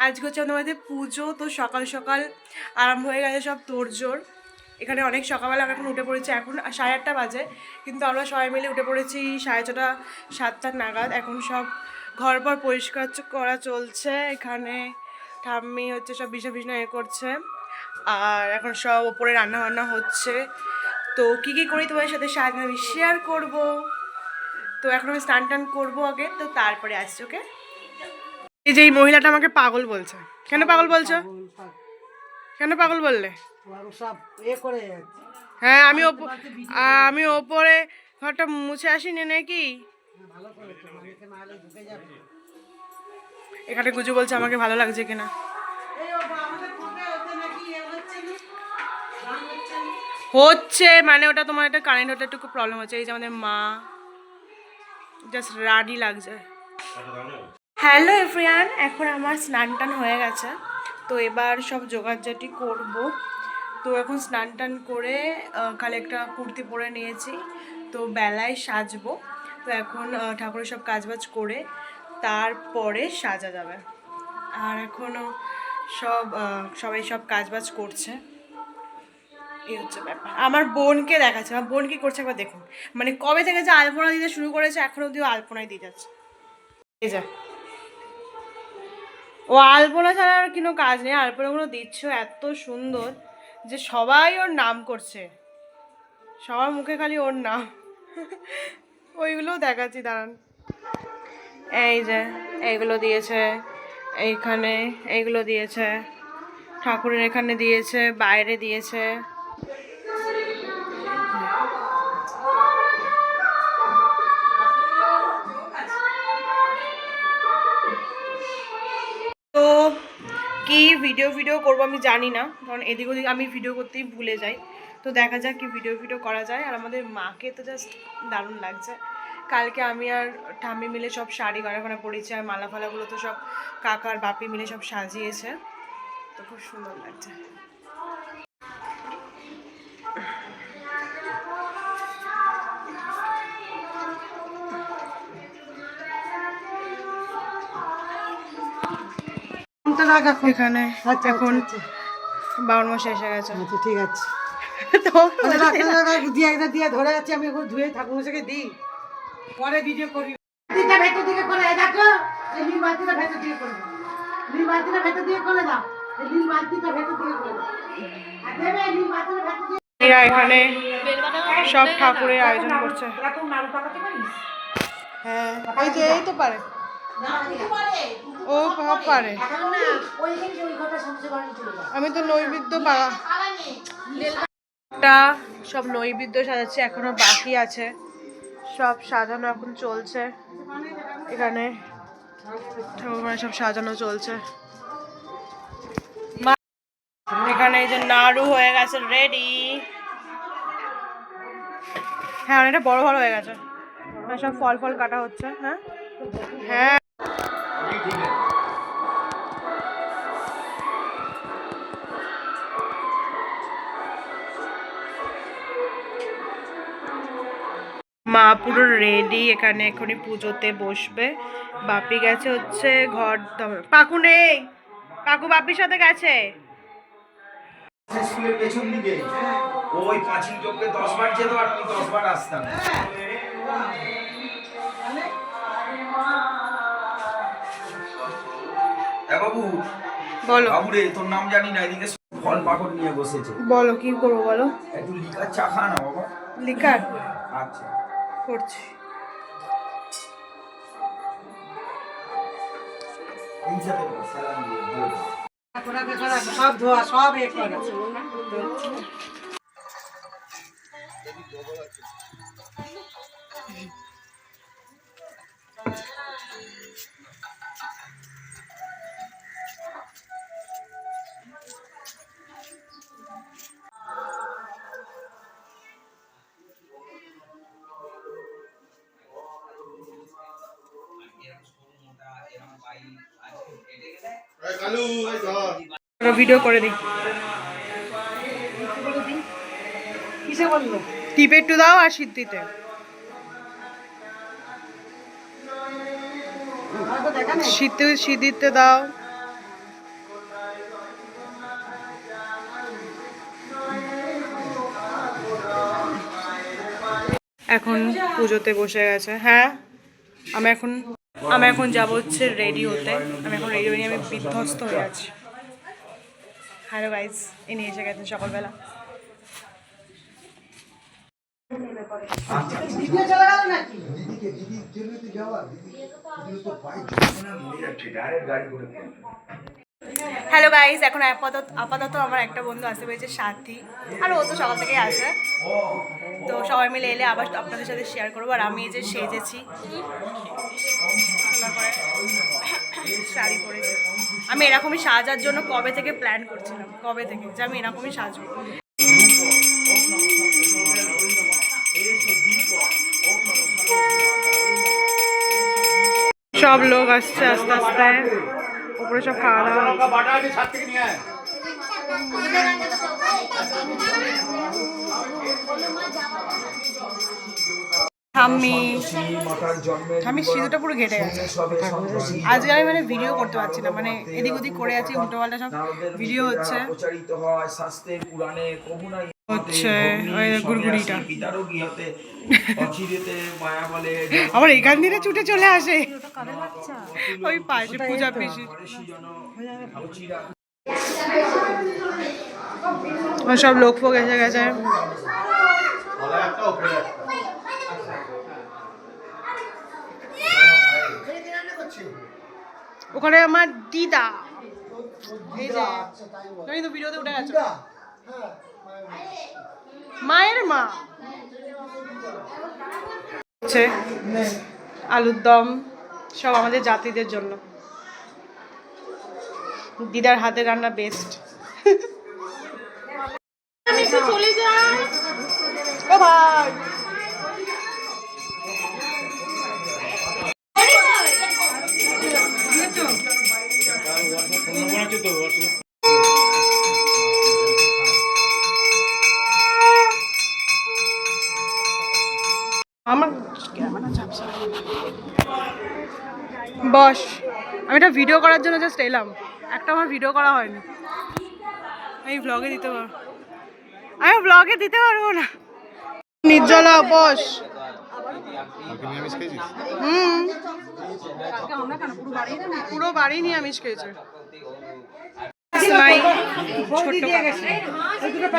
আজকে হচ্ছে আমাদের পুজো, তো সকাল সকাল আরম্ভ হয়ে গেছে সব তোড়জোড়। এখানে অনেক সকালবেলা আমরা এখন উঠে পড়েছি, এখন 8:30 বাজে, কিন্তু আমরা সবাই মিলে উঠে পড়েছি 6:30 7টা নাগাদ। এখন সব ঘর পর পরিষ্কার করা চলছে, এখানে ঠাম্মি হচ্ছে সব বিছানা বিছানা করছে, আর এখন সব ওপরে রান্না বান্না হচ্ছে। তো কী কী করি তোমাদের সাথে সারাদিন আমি শেয়ার করবো। তো এখন আমি স্নান টান করবো আগে, তো তারপরে আসছি। ওকে, এই যে এই মহিলাটা আমাকে পাগল বলছে। কেন পাগল বলছো? কেন পাগল বললে? হ্যাঁ, আমি ওপরে ঘরটা মুছে আসিনি নাকি? এখানে গুজু বলছে আমাকে ভালো লাগছে কিনা। হচ্ছে মানে ওটা তোমার একটা কারেন্ট ওটা একটু প্রবলেম হচ্ছে। এই যে আমাদের মা জাস্ট রাডি লাগছে। হ্যালো এভরিওয়ান, এখন আমার স্নান টান হয়ে গেছে, তো এবার সব জোগাড়জাটি করব। তো এখন স্নান টান করে খালি একটা কুর্তি পরে নিয়েছি, তো বেলায় সাজবো। তো এখন ঠাকুরের সব কাজবাজ করে তারপরে সাজা যাবে। আর এখনও সবাই সব কাজবাজ করছে, এই হচ্ছে ব্যাপার। আমার বোনকে দেখাচ্ছে, আমার বোন কি করছে একবার দেখুন। মানে কবে থেকে যে আলপনা দিতে শুরু করেছে এখনও অব্দিও আলপনায় দিয়ে যাচ্ছে। এই যা, ও আলপনা ছাড়া আর কোনো কাজ নেই, আলপনাগুলো দিচ্ছ এত সুন্দর যে সবাই ওর নাম করছে, সবার মুখে খালি ওর নাম। ওইগুলোও দেখাচ্ছি, দাঁড়ান। এই যে এইগুলো দিয়েছে, এইখানে এইগুলো দিয়েছে, ঠাকুরের এখানে দিয়েছে, বাইরে দিয়েছে। তো কি ভিডিও করবো আমি জানি না, কারণ এদিক ওদিক আমি ভিডিও করতেই ভুলে যাই। তো দেখা যাক কি ভিডিও করা যায়। আর আমাদের মাকে তো জাস্ট দারুণ লাগছে। কালকে আমি আর ঠাম্মি মিলে সব শাড়ি গয়না পরেছি, আর মালা ফালাগুলো তো সব কাকার বাপি মিলে সব সাজিয়েছে, তো খুব সুন্দর লাগছে। এখানে এখন 12 মাস এসে গেছে। ঠিক আছে, তো দিয়ে ধরে যাচ্ছে, আমি এখন ধুয়ে ঠাকুর মশাইকে দিই, পরে ভিডিও করি। ভেতর দিকে করে দেখো, এই নীল বালতিটা ভেতর দিকে করে দাও, নীল বালতিটা ভেতর দিকে করে দাও, এই নীল বালতিটা ভেতর দিকে করে দাও, আর দেবে নীল বালতিটা ভেতর দিকে। এরা এখানে সব ঠাকুরের আয়োজন করছে। হ্যাঁ, এই যে এই তো পারে, ও পারে। আমি তো নৈবেদ্য সব নৈবেদ্য সাজাচ্ছে, এখনো বাকি আছে, সব সাজানো এখন চলছে। এখানে ঠাকুর সব সাজানো চলছে। এখানে এই যে নাড়ু হয়ে গেছে রেডি। হ্যাঁ, অনেকটা বড় বড় হয়ে গেছে, সব ফল কাটা হচ্ছে। হ্যাঁ হ্যাঁ, মা পুরো রেডি, এখানে এখনই পুজোতে বসবে। বাপি গেছে হচ্ছে ঘর, পাকু নেই, পাকু বাপির সাথে গেছে। পেছন দিকে ওই পাঁচিল চোখে 10 বার যেত আর আমি 10 বার আসতাম। বাবু বলো। বাবু রে, তোর নাম জানি না, এদিকে ফল পাকড় নিয়ে বসেছে। বলো কি করবো বলো। একটু লিকার চা খা না বাবা। লিকার? আচ্ছা, করছি। এই সাথে সালাম দিয়ে সব ধোয়া, সব এ করে। ভিডিও করে দিই। কিসে বললো? টিপে একটু দাও আর সিদ্ধিতে। সিদ্ধিতে দাও। এখন পুজোতে বসে গেছে। হ্যাঁ, আমি এখন যাবো হচ্ছে রেডি হতে। আমি এখন রেডি হয়ে আমি বিধ্বস্ত হয়ে আছি। হ্যালো গাইজ, ইনি এসে গেছেন সকালবেলা। ভিডিও চলে গেল নাকি? হ্যালো গাইজ, এখন আপাতত আমার একটা বন্ধু আসতে পেরেছে, সাথী। আর ও তো সকাল থেকেই আসে। তো সবাই মিলে এলে আবার আপনাদের সাথে শেয়ার করবো। আর আমি এই যে সেজেছি, শাড়ি পরেছি। আমি এরকমই সাজার জন্য কবে থেকে প্ল্যান করছিলাম, কবে থেকে যে আমি এরকমই সাজবো। সব লোক আসছে আস্তে আস্তে, উপরে সব খাওয়া দাওয়া আমি সিঁদুরটা পুরো ঘেটে গেছে আজকে। আমি মানে ভিডিও করতে পারছি না, মানে এদিক ওদিক করে আছি, উল্টো পাল্টা সব ভিডিও হচ্ছে ওই গুড়গুড়িটা আমার এখান দিয়ে ছুটে চলে আসে। ওই পাশে পূজা পিসি সব লোক ফোক এসে গেছে। ওখানে আমার দিদা, এই যে জানি তো ভিডিওতে উঠে গেছে, মায়ের মা হচ্ছে আলুর দম, সব আমাদের জাতিদের জন্য। দিদার হাতে রান্না বেস্ট। আমি তো চলে যাই ও ভাই। আমার বস, আমি এটা ভিডিও করার জন্য জাস্ট এলাম, একটা আমার ভিডিও করা হয়নি। আমি ব্লগে দিতে পারবো না। নির্জলা বস, পুরো বাড়ি নিয়ে আমিষ খেয়েছে।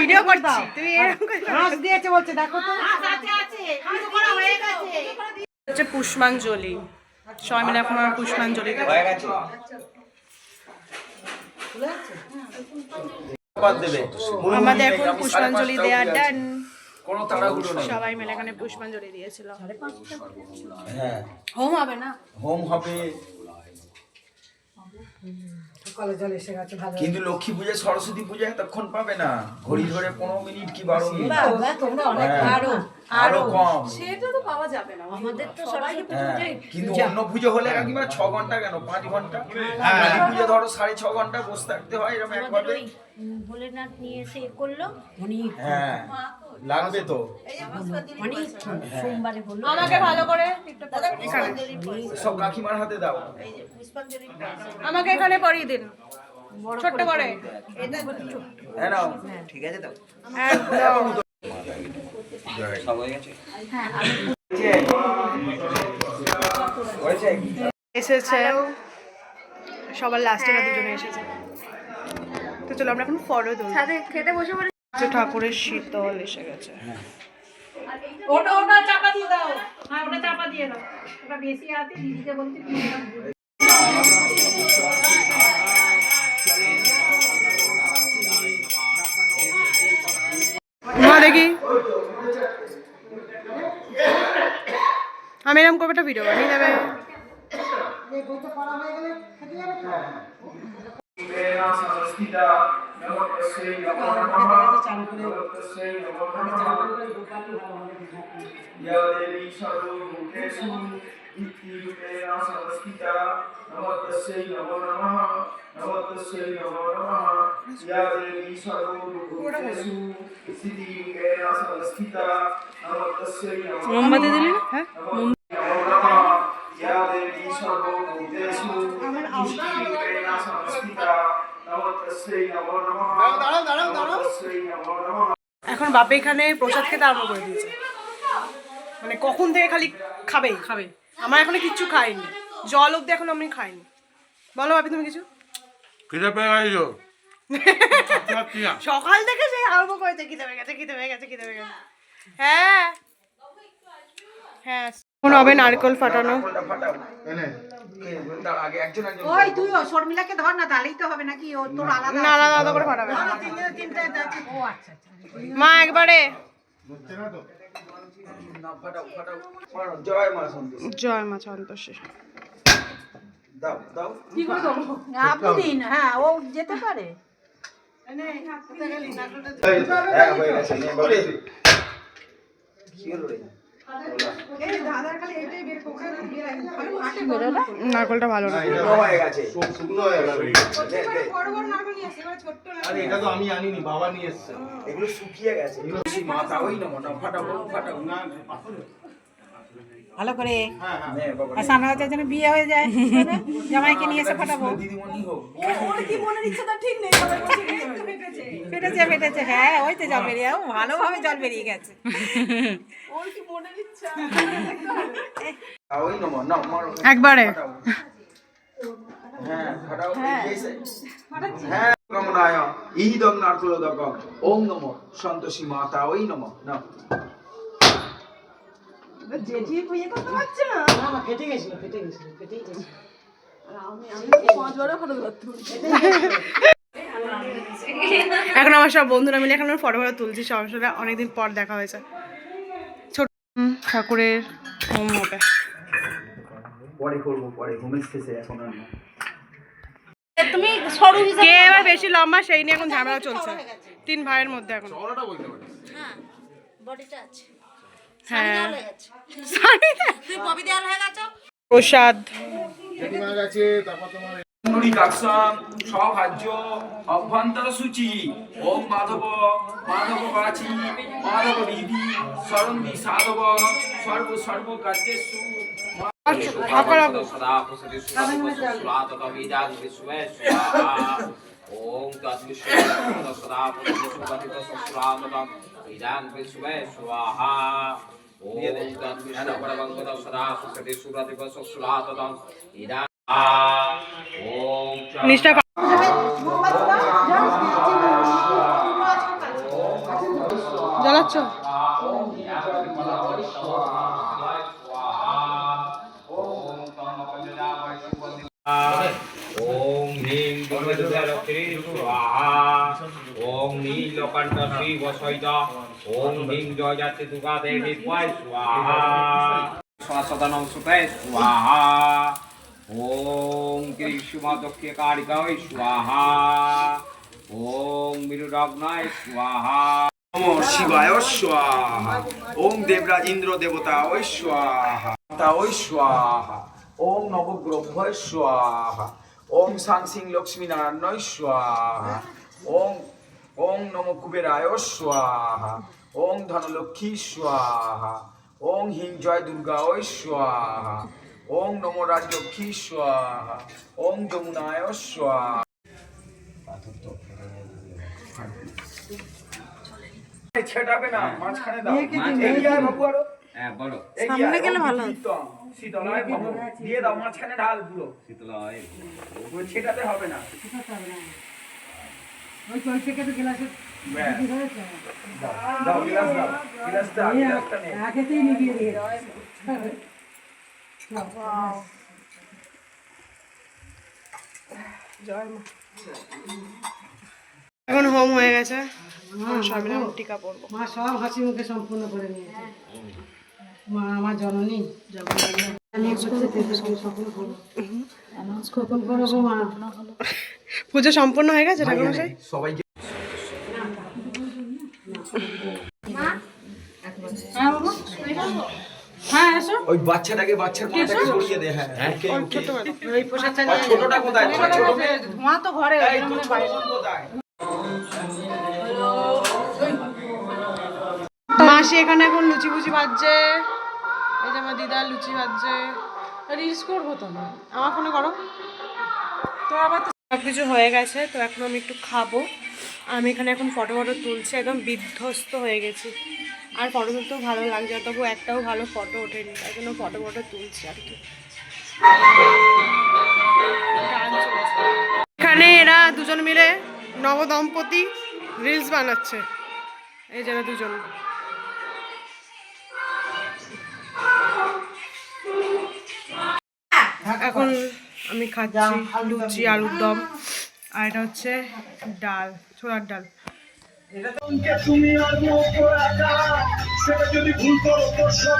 ভিডিও করছি, তুমি হাঁস দিয়েছে বলছে, দেখো তো হচ্ছে পুষ্পাঞ্জলি। সবাই মিলে এখন আমার পুষ্পাঞ্জলি দেবো। আমাদের এখন পুষ্পাঞ্জলি দেওয়া ডান। সবাই মিলে এখানে পুষ্পাঞ্জলি দিয়েছিল। হোম হবে না, হোম হবে জল এসে গেছে ভালো। কিন্তু লক্ষ্মী পূজা সরস্বতী পূজা এতক্ষণ পাবে না, ঘড়ি ধরে 15 মিনিট কি 12 মিনিট, তোমরা অনেক আরো কম। সেটা তো পাওয়া যাবে না, আমাদের তো সরস্বতী পূজায়। কিন্তু অন্য পুজো হলে একেবারে 6 ঘন্টা কেন 5 ঘন্টা, কালী পুজো ধরো 6.5 ঘন্টা বসে থাকতে হয় এরকম একভাবে। ভোলেনাথ নিয়ে এসে করলো হ্যাঁ লাগবে তো অনেক সোমবারে বললো আমাকে ভালো করে সব কাকিমার হাতে দাও। আমাকে এখানে পরিয়ে দিন ছোট্ট করে। হ্যাঁ নাও, ঠিক আছে দাও একদম সব হয়ে গেছে। হয়েছে এসেছে সবার লাস্টে দুজনে এসেছে। তো চলো আমরা এখন ফটো তুলি। খেতে বসে পড়ে ঠাকুরের শীতল এসে গেছে। ওটা চাপা দিয়ে দাও। হ্যাঁ ওটা চাপা দিয়ে দাও, ওটা বেশি আছে দিদিকে বলতে। মা দেখি আমি এরকম করবো একটা ভিডিও বানিয়ে দেবে। মোমবাতি দিলি না? হ্যাঁ এখন বাপে এখানে প্রসাদ খেতে আরম্ভ করে দিয়েছে। মানে কখন থেকে খালি খাবেই খাবে। আমার এখনো কিচ্ছু খাইনি, জল অব্দি এখনো আমি খাইনি। বলো ভাবি তুমি কিছু। খিদে পেয়ে গেছো? সকাল থেকে সেই আরম্ভ করেছে খিদে পেয়ে গেছে, খিদে পেয়ে গেছে, খিদে পেয়ে গেছে। হ্যাঁ হ্যাঁ, এখন হবে নারকেল ফাটানো। নারকেলটা ফাটাও। তার আগে একজন ওই তুই শর্মিলাকে ধর না, তাহলেই তো হবে নাকি? ও তোর আলাদা না আলাদা আলাদা করে ফাটাবে। তিনটা আছে। ও আচ্ছা আচ্ছা। মা একবারে না, ফাটাও ফাটাও ফাটাও। জয় মা সন্তোষী। জয় মা সন্তোষী। দাও দাও। আপনি দিন, হ্যাঁ ও যেতে পারে। হ্যাঁ হয়ে গেছে। নে বলে কি হলো রে? নারকেলটা ভালো না। শুকনো হয়ে গেছে। শুকনো হয়ে গেল। দে, দে। আরে এটা তো আমি আনিনি, বাবা নিয়ে এসেছে। এগুলো শুকিয়ে গেছে। মাথা ওই না না ফাটাও ফাটাও। না ভালো করে। নে বাবা। আর সামনে হচ্ছে যেন বিয়ে হয়ে যায়, জামাইকে নিয়ে এসে ফাটাবো। দিদিমণি হোক। ফেটেছে ফেটেছে, হ্যাঁ ওই তো জল বেরিয়ে, ভালোভাবে জল বেরিয়ে গেছে। ওই না না মারো। একবারে ফাটাও। হ্যাঁ ফাটাও। এসে হ্যাঁ কামনায় ইদং নারকুলোদকম ওম নমো সন্তোষী মাতা ওই নমো না। ফেটে গেছিল, ফেটে গেছিল, ফেটেই গেছিল। এখন আমার সব বন্ধুরা মিলে এখন ফটো ফটো তুলছি, সবার সাথে অনেকদিন পর দেখা হয়েছে। ছোট ঠাকুরের হোম হবে। পরে করবো, পরে হোমের শেষে, এখন আর না। তুমি সরু কে এবার বেশি লম্বা সেই নিয়ে এখন ঝামেলা চলছে 3 ভাইয়ের মধ্যে এখন। চওড়াটা বলতে পারি। হ্যাঁ বডিটা আছে। হ্যাঁ তুই ববি দেওয়াল হয়ে গেছো। প্রসাদ জেঠিমা গেছে, তারপর তোমার কুণ্ডলী কাকসাম সভাজ্য অভ্যন্তর সূচি ওম মাধব মাধব বাচি মাধব বিধি সরন্দি সাধব সর্ব সর্ব কার্যেষু ঠাকুর সদা প্রসতি সুরাত বিদান বিশ্বে স্বাহা ওম তৎবিশ্বে সদা প্রসতি সুরাত বিদান বিশ্বে স্বাহা ওম তৎবিশ্বে পরমঙ্গল সদা প্রসতি সুরাত সুরাত বিদান ওম নিষ্ঠা জ্বালাচ্ছ। ओम ह्रीं दुर्गदलक्ष्मी स्वाहा ओम नीलकंठ श्री वसैता ओम ह्रीं जयजाति दुर्गा देवी स्वाहा स्वासदनं सुते स्वाहा ओम कृष्ण दक्षिण कारिकाय स्वाहा ओम मिरुरग्नाय स्वाहा নমো শিবায় স্বাহা ওম দেবরাজ ইন্দ্র দেবতা ওই স্বাহা তা ওই স্বাহা ওম নবগ্রহ্ময় স্বাহা ওম সাংসিং লক্ষ্মী নারায়ণ স্বাহা ওম ওম নমো কুবেরায় স্বাহা ওম ধনলক্ষ্মী স্বাহা ওম হিং জয় দুর্গা ওই স্বাহা ওম নমো রাজলক্ষ্মী স্বাহা ওম যমুনায় স্বাহা। ছেটাবে না, মাঝখানে দাও। এগিয়ে আয় বাবু আরো। হ্যাঁ বলো সামনে গেলে ভালো। শীতলায় বাবু দিয়ে দাও, মাঝখানে ঢাল পুরো। শীতলায় ওই ছেটাতে হবে না। ওই চল থেকে তো গ্লাসে ব্যাস। দাও গিলাস দাও। গিলাস দাও, গিলাসটা নে। আগেতেই নিয়ে দিয়ে। জয় মা। এখন হোম হয়ে গেছে, সবাই মিলে টিকা পড়বো। মা সব হাসি মুখে সম্পূর্ণ করে নিয়েছে। মা আমার জননী মা। পুজো সম্পূর্ণ হয়ে গেছে ঠাকুরমশাই? সবাইকে হ্যাঁ এসো। ওই বাচ্চাটাকে বাচ্চার মাথাটাকে সরিয়ে দে। হ্যাঁ ওকে ওকে। ওই পোশাকটা আর ছোটটা কোথায়? ছোট মেয়ে। মা তো ঘরে। এই তো ছোট বোন কোথায়? মাসি এখানে এখন লুচি ফুচি ভাজছে। এই যে আমার দিদা লুচি ভাজছে। রিলস করবো তো না। আমার ফোনে করো তো। আবার তো সব কিছু হয়ে গেছে, তো এখন আমি একটু খাবো। আমি এখানে এখন ফটো ফটো তুলছি, একদম বিধ্বস্ত হয়ে গেছি। আর ফটো তুলতেও ভালো লাগছে, তবু একটাও ভালো ফটো ওঠেনি, তাই জন্য ফটো তুলছি আর কি। এখানে এরা দুজন মিলে নবদম্পতি রিলস বানাচ্ছে, এই যারা দুজন। এখন আমি খাচ্ছি লুচি আলুর দম, আর এটা হচ্ছে ডাল, ছোলার ডাল। তুমি আর সেটা যদি ভুল করো তো সব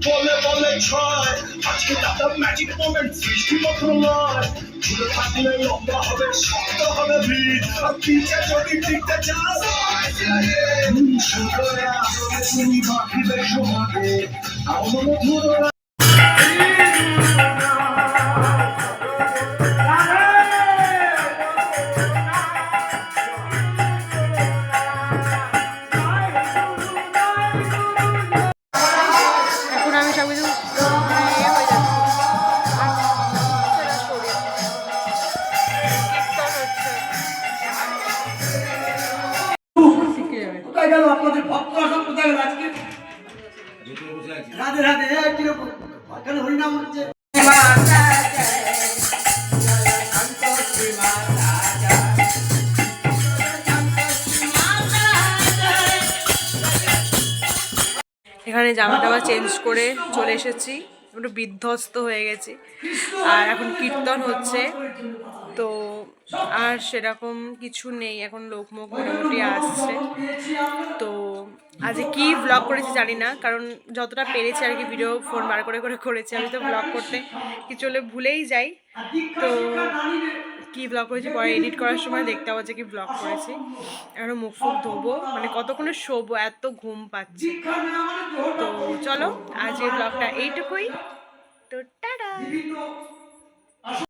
বলে বলে ছয় আজকে দাদা ম্যাজিক মোমেন্ট সৃষ্টি মাত্র নয় ঝুলে থাকলে লম্বা হবে শক্ত হবে ভিড় আর পিছে যদি টিকতে চাও তুমি বাকি দেখো হাতে আমার মধুর কোথায় গেল আপনাদের ভক্ত সব কোথায় গেল আজকে? রাধে রাধে, কিরকম কেন হরিনাম হচ্ছে? এখানে জামা টামা চেঞ্জ করে চলে এসেছি, একটু বিধ্বস্ত হয়ে গেছি, আর এখন কীর্তন হচ্ছে, তো আর সেরকম কিছু নেই, এখন লোকমুখ মোটামুটি আসছে। তো আজ কি ব্লগ করেছি জানি না, কারণ যতটা পেরেছি আর কি ভিডিও ফোন বার করে করেছি, আমি তো ব্লগ করতে কিছু হলে ভুলেই যাই। তো কি ব্লগ করেছি পরে এডিট করার সময় দেখতে পাবো যে কি ব্লগ করেছি। এখন মুখ ফুখ ধোবো, মানে কতক্ষণে শোবো, এত ঘুম পাচ্ছি। তো চলো আজ এই ব্লগটা এইটুকুই, তো টাটা।